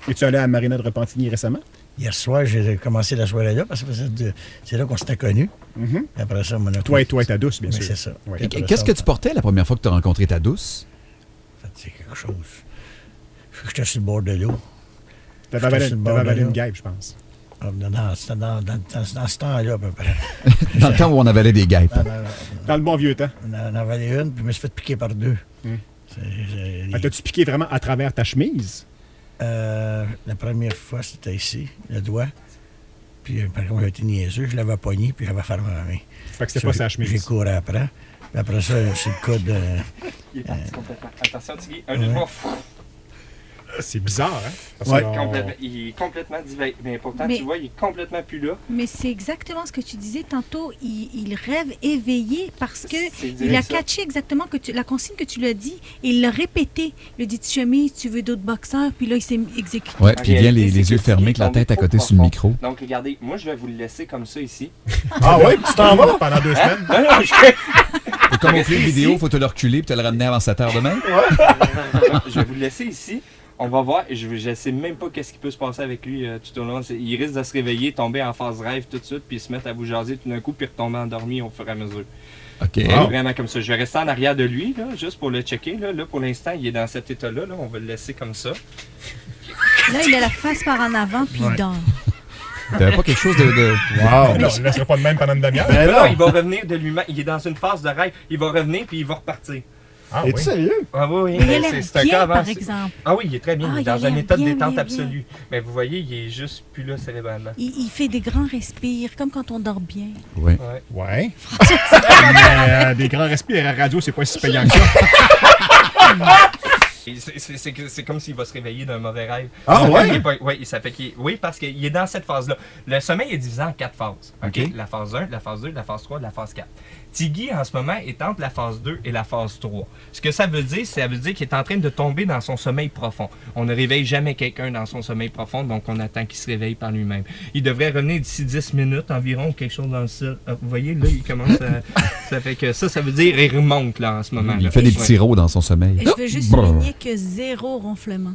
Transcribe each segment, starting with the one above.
Es-tu allé à Marina de Repentigny récemment? Hier soir, j'ai commencé la soirée là parce que c'est là qu'on s'était connus. Après ça, on a... Toi et ta douce, bien sûr. C'est ça. Ouais. Et qu'est-ce que tu portais la première fois que tu as rencontré ta douce? En fait, c'est quelque chose. J'étais sur le bord de l'eau. T'avais avalé une guêpe, je pense. C'était dans ce temps-là, à peu près. Dans le temps où on avalait des guêpes. Dans le bon vieux temps. On en avalé une, puis je me suis fait piquer par deux. T'as-tu piqué vraiment à travers ta chemise? La première fois, c'était ici, le doigt. Puis, par contre, j'ai été niaiseux, je l'avais pogné, puis j'avais fermé ma main. Fait que c'était pas sa chemise. J'ai couru après. Puis après ça, c'est le coude. Il est parti complètement. Attention, Tiggy. Un, deux, trois. C'est bizarre, hein? Parce Ouais. Il est complètement divagué. Mais pourtant, Mais- tu vois, il est complètement plus là. Mais c'est exactement ce que tu disais tantôt. Il rêve éveillé parce que C'est il direct a ça. catché exactement la consigne que tu lui as dit et il l'a répété. Il a dit tu chemise, tu veux d'autres boxeurs, puis là il s'est exécuté. Ouais, En puis il vient réalité, les c'est yeux que fermés, Tiggy avec la est tombé tête à trop côté sur le profond. micro. Donc, regardez, moi, je vais vous le laisser comme ça ici. Ah oui, tu t'en vas? pendant 2 Hein? semaines. Non, non, Et comme on fait une vidéo, il faut te le reculer puis te le ramener avant 7 heures demain. je vais vous le laisser ici. On va voir. Je ne sais même pas qu'est-ce qui peut se passer avec lui tout au long. Il risque de se réveiller, tomber en phase rêve tout de suite, puis se mettre à vous jaser tout d'un coup, puis retomber endormi au fur et à mesure. OK. Vraiment comme ça. Je vais rester en arrière de lui, là, juste pour le checker. Là, pour l'instant, il est dans cet état-là. Là. On va le laisser comme ça. Là il a la face par en avant puis il dort. T'avais pas quelque chose de... Wow! Non, je ne laisserai pas de même pendant une demi-heure. Mais non, il va revenir de lui-même. Il est dans une phase de rêve. Il va revenir, puis il va repartir. Ah, Es-tu oui. sérieux? Ah oui, Mais il a mais l'air c'est un bien, cas avant. par exemple. Ah oui, il est très bien. Ah, il est il a dans un l'air état de bien, détente bien, absolue. Mais vous voyez, il est juste plus là cérébralement. Il fait des grands respires, comme quand on dort bien. Ouais. Ouais. Ouais. Mais des grands respires à la radio, c'est pas si payant que ça. Et c'est comme s'il va se réveiller d'un mauvais rêve. Ah ouais? Il est pas- ouais, ça fait qu'il oui, parce qu'il est dans cette phase-là. Le sommeil est divisé en 4 phases. OK? OK. La phase 1, la phase 2, la phase 3, la phase 4. Tiggy, en ce moment, est entre la phase 2 et la phase 3. Ce que ça veut dire qu'il est en train de tomber dans son sommeil profond. On ne réveille jamais quelqu'un dans son sommeil profond, donc on attend qu'il se réveille par lui-même. Il devrait revenir d'ici 10 minutes environ, quelque chose dans le style. Ah, vous voyez, là, il commence à... ça fait que ça veut dire qu'il remonte, là, en ce moment. Il là. fait des Ouais. petits rots dans son sommeil. Et je veux juste Brrr. souligner que 0 ronflement.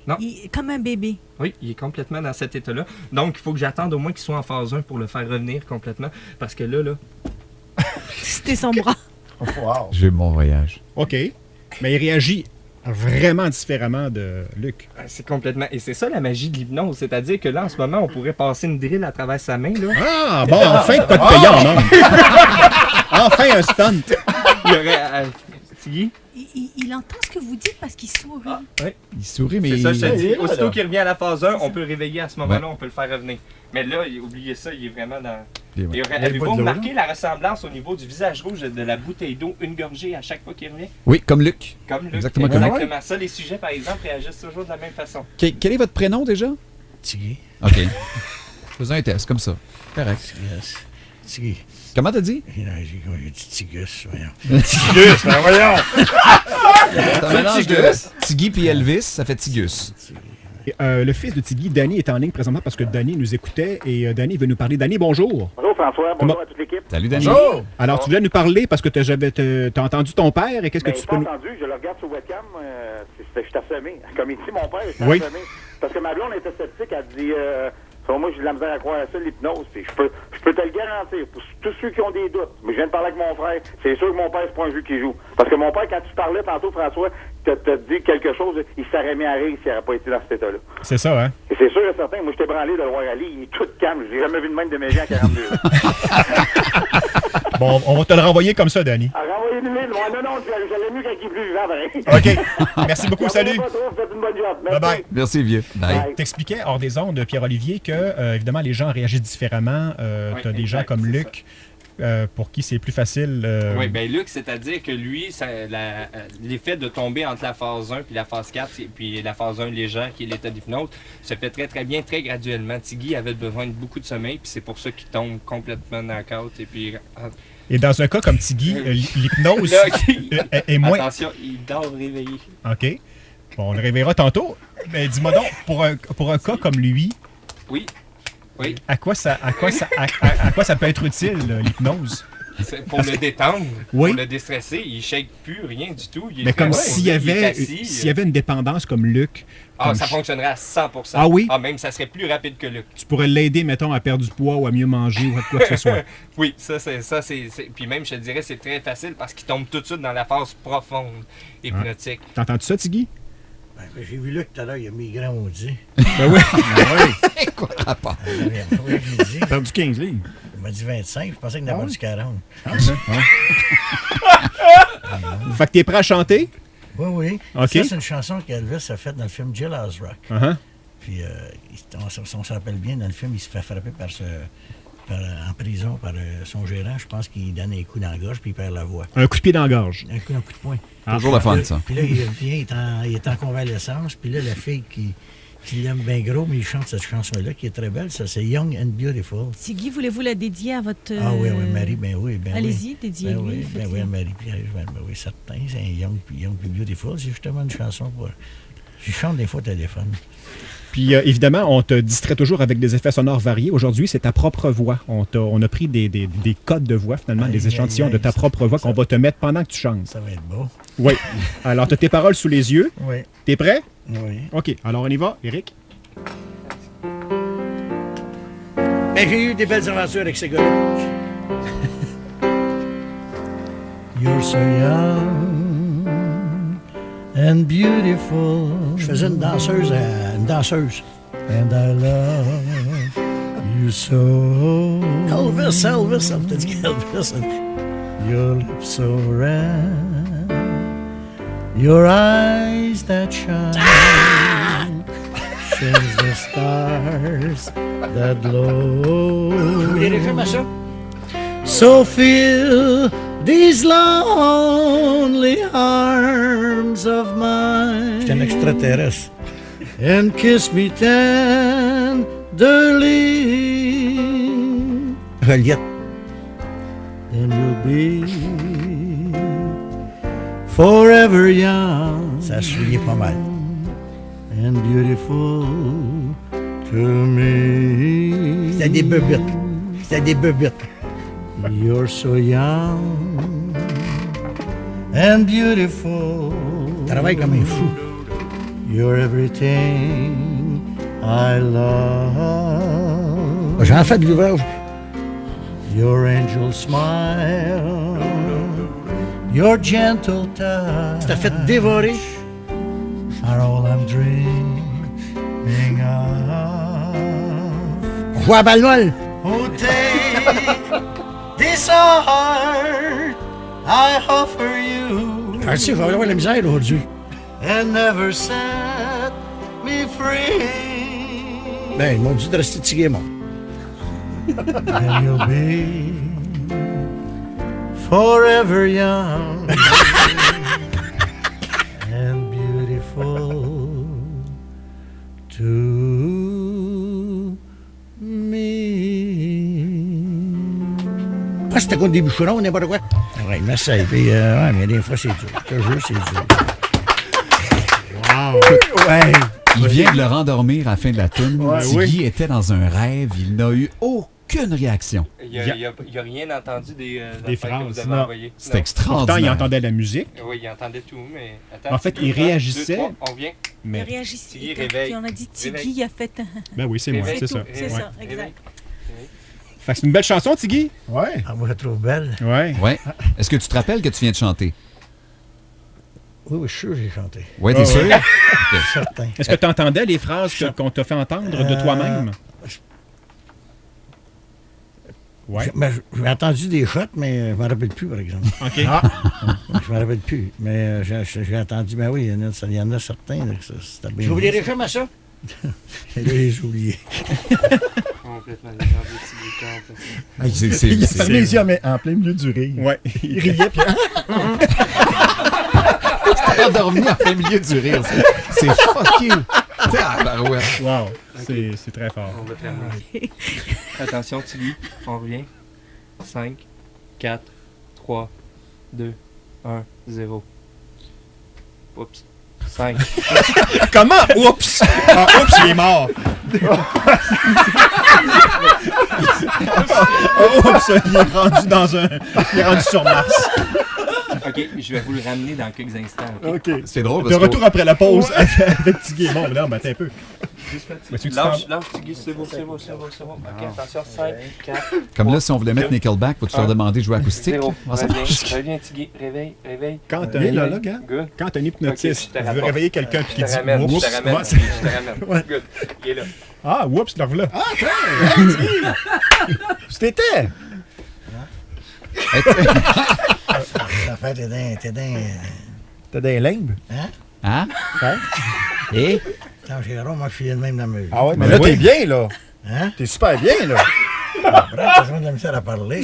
Non. Comme un bébé. Oui, il est complètement dans cet état-là. Donc, il faut que j'attende au moins qu'il soit en phase 1 pour le faire revenir complètement. Parce que là, C'était son bras. Wow. Eh J'ai mon voyage. OK. Mais il réagit vraiment différemment de Luc. c'est complètement... Et c'est ça la magie de l'hypnose. C'est-à-dire que là, en ce moment, on pourrait passer une drill à travers sa main, là. Ah, bon, enfin, pas de payant, non? Enfin, un stunt. Il y aurait... Tiggy? Il entend ce que vous dites parce qu'il sourit. Il sourit, mais... C'est ça, je te il dis. est là, Aussitôt là. qu'il revient à la phase 1, on peut le réveiller à ce moment-là, Ouais. on peut le faire revenir. Mais là, oubliez ça, il est vraiment dans... Et ouais. Et pas avez-vous de l'eau, remarqué la ressemblance au niveau du visage rouge de la bouteille d'eau, une gorgée à chaque fois qu'il revient? Oui, comme Luc. Comme Luc. Exactement comme Exactement. Ça, les sujets, par exemple, réagissent toujours de la même façon. Quel est votre prénom déjà? Tiggy. OK. Faisons un test, comme ça. Correct. Yes. Tiggy. Comment t'as dit? J'ai dit Tigus, voyons. Tigus, ben voyons. C'est un mélange de Tiggy puis Elvis, ça fait Tigus. Le fils de Tiggy, Danny, est en ligne présentement parce que Danny nous écoutait et Danny veut nous parler. Danny, bonjour. Bonjour François, bonjour Comment- à toute l'équipe. Salut, Danny. Bonjour! Alors, tu voulais nous parler parce que t'as entendu ton père et qu'est-ce que Ben, tu je peux t'ai nous... entendu, je le regarde sur webcam, je suis assommé. Comme il dit mon père, je suis Oui. assommé. Parce que ma blonde était sceptique, elle dit, selon moi, j'ai de la misère à croire à ça, l'hypnose. Puis je peux te le garantir, pour tous ceux qui ont des doutes. Mais je viens de parler avec mon frère, c'est sûr que mon père, c'est pas un jeu qui joue. Parce que mon père, quand tu parlais tantôt, François, t'as dit quelque chose, il s'aurait mis à rire s'il n'aurait pas été dans cet état-là. C'est ça, hein? Et c'est sûr et certain, moi, j'étais branlé de le voir aller, il est tout calme. J'ai jamais vu de même de mes gens à 42 ans. Bon, on va te le renvoyer comme ça, Danny. Alors, renvoyez-le, non, j'allais mieux quand il est plus vivant, pareil. OK. Merci beaucoup, salut. Pas trop, faites une bonne job. Merci. Bye-bye. Merci, vieux. Bye. Bye. T'expliquais hors des ondes, Pierre-Olivier, que, évidemment, les gens réagissent différemment. Oui, T'as des gens exact, comme c'est Luc, pour qui c'est plus facile. Oui, bien Luc, c'est-à-dire que lui, l'effet de tomber entre la phase 1 puis la phase 4, et puis la phase 1 légère, qui est l'état d'hypnose, se fait très très bien, très graduellement. Tiggy avait besoin de beaucoup de sommeil, puis c'est pour ça qu'il tombe complètement knock-out. Et puis, Et dans un cas comme Tiggy, l'hypnose Là, est moins... attention, il dort réveillé. OK. Bon, on le réveillera tantôt. Mais dis-moi donc, pour un cas comme lui, Oui, oui. à quoi ça peut être utile, l'hypnose? Pour le détendre, Oui. pour le déstresser, il shake plus, rien du tout. Il est Mais comme très s'il y posé, il est avait, assis. s'il y avait une dépendance comme Luc, Ah, comme ça fonctionnerait à 100%. Ah oui? Ah, même, ça serait plus rapide que Luc. tu pourrais l'aider, mettons, à perdre du poids ou à mieux manger ou quoi que ce soit. Oui, ça, c'est... Puis même, je te dirais, c'est très facile parce qu'il tombe tout de suite dans la phase profonde, hypnotique. T'entends-tu ça, Tiggy? Ben, j'ai vu Luc tout à l'heure, il a mis grand maudit. Ben oui. Quoi rapport? Oui, j'ai dit. Perdu 15 livres. Il m'a dit 25, je pensais qu'il en avait du 40. Fait que t'es prêt à chanter? Oui, oui. OK. Ça, c'est une chanson qu'Elvis a faite dans le film Jailhouse Rock. Uh-huh. Puis, on se rappelle bien, dans le film, il se fait frapper en prison par son gérant. Je pense qu'il donne un coup dans la gorge, puis il perd la voix. Un coup de pied dans la gorge. Un coup de poing. Toujours le fun, ça. Puis là, il revient, il est en convalescence. Puis là, la fille qui l'aime bien gros, mais il chante cette chanson-là, qui est très belle. Ça, c'est Young and Beautiful. Tiggy, voulez-vous la dédier à votre... Ah oui, Marie, ben oui. Allez-y, dédiez-lui. Ben oui, effectivement. Marie-Pierre, ben oui, certain. C'est un Young and Beautiful. C'est justement une chanson pour... Je chante des fois au téléphone. Puis évidemment, on te distrait toujours avec des effets sonores variés. Aujourd'hui, c'est ta propre voix. On a pris des codes de voix, finalement, des échantillons de ta propre voix qu'on va te mettre pendant que tu chantes. Ça va être beau. Oui. Alors, tu as tes paroles sous les yeux. Oui. T'es prêt? Oui. OK. Alors, on y va, Éric? Ben, j'ai eu des belles aventures avec ces gars-là. You're so young and beautiful. Je faisais une danseuse. And I love you so. Elvis, on t'a dit Elvis. Your lips so red, your eyes that shine, shows the stars that glow. So fill these lonely arms of mine. J'étais un extraterrestre. And kiss me tenderly. Reliette. Then you'll be forever young. Ça souillait pas mal. And beautiful to me. C'était des bebites. You're so young and beautiful. Travaille comme un fou. You're everything I love. J'en fais de l'ouvrage. Your angel smile, your gentle touch. Tu t'as fait dévorer. Are all I'm dreaming of. On joue à balle molle. Oh, take this heart I offer you. Ah, tu sais, je vais avoir la misère aujourd'hui. And never set me free. Ben, ils m'ont dit de rester tigué, moi. And you'll be forever young and beautiful to me. Ah, c'était comme des bûcherons, n'importe quoi. Ouais, merci. Puis, ouais, mais des fois, c'est dur. Je te jure, c'est dur. Wow! Ouais. Il vient de le rendormir à la fin de la toune. Ouais, Tiggy était dans un rêve. Il n'a eu aucune réaction. Il n'y a rien entendu des Des affaires que phrases, vous avez non. envoyées. C'est Non. extraordinaire. Pourtant, il entendait la musique, Oui, il entendait tout, mais... Attends, En fait, il réagissait. on vient. Il mais... réagissait. Tiggy, réveille. Puis on a dit Réveille. Tiggy, il a fait... Ben oui, c'est moi, Réveille c'est tout. ça. C'est Ouais. ça, exact. Fait que c'est une belle chanson, Tiggy? Ouais. Ah, moi, je la trouve belle. Ouais. Ouais. Est-ce que tu te rappelles que tu viens de chanter? Oui, oui, je suis sûr que j'ai chanté. Ouais, t'es Ah, sûr? ouais. Certain. Est-ce que tu entendais les phrases qu'on t'a fait entendre de toi-même? Ouais. J'ai entendu des shots, mais je ne m'en rappelle plus, par exemple. OK. Je ne m'en rappelle plus. Mais j'ai entendu, ben oui, il y en a certains. Là, c'était bien. J'oublierai jamais ça. Et là, j'ai oublié. Complètement détendu, Hey, Il a fermé les yeux en plein milieu du rire. Ouais. Il riait, puis... T'es endormi en plein milieu du rire. C'est fucké. Tabarouette. Wow. C'est très fort. On va terminer. Attention, Tiggy, on revient. 5, 4, 3, 2, 1, 0. Oups. 5. Comment? Oups! Ah, oups, il est mort. Oups, il est rendu il est rendu sur Mars. OK, je vais vous le ramener dans quelques instants. OK? OK. C'est drôle De parce retour après la pause avec Tiggy. Bon, non, mais attends un peu. Lâche, Tiggy, c'est bon. OK, attention, 5, 4. Comme là, si on voulait mettre Nickelback, faut-tu leur demander de jouer acoustique? 0. Ah, ça marche. Reviens, Tiggy. Réveille. Quand Viens là, gars. Good. un hypnotiste Ok, je te veut rapporte. réveiller quelqu'un qui Je dit te ramène, oups, je te ramène. ouais. Good. Il est là. Ah, oups, le voilà. Ah, tiens! C'était. Ça fait t'es dingue. T'as des limbes? Hein? Ouais. Et? Attends, Jérôme, moi, je suis de même dans ma vie. Ah ouais, Mais là, t'es bien, là. Hein? T'es super bien, là. Après, t'as besoin de la misère à parler.